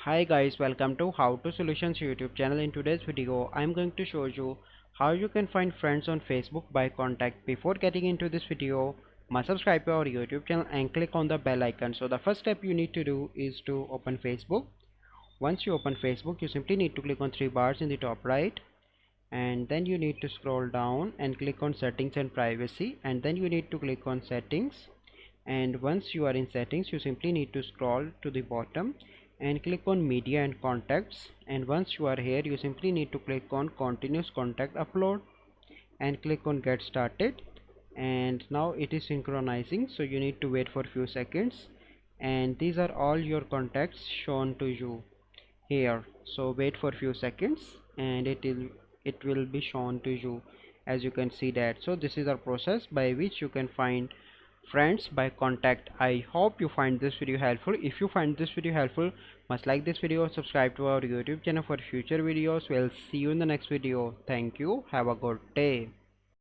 Hi guys, welcome to How to Solutions YouTube channel. In today's video I'm going to show you how you can find friends on Facebook by contact. Before getting into this video, must subscribe to our YouTube channel and click on the bell icon. So the first step you need to do is to open Facebook. Once you open Facebook, you simply need to click on three bars in the top right, and then you need to scroll down and click on settings and privacy, and then you need to click on settings. And once you are in settings, you simply need to scroll to the bottom and click on media and contacts, and once you are here you simply need to click on continuous contact upload and click on get started. And now it is synchronizing, so you need to wait for few seconds, and these are all your contacts shown to you here. So wait for few seconds and it will be shown to you, as you can see that. So this is our process by which you can find friends by contact. I hope you find this video helpful. If you find this video helpful, must like this video, subscribe to our YouTube channel for future videos. We'll see you in the next video. Thank you, have a good day.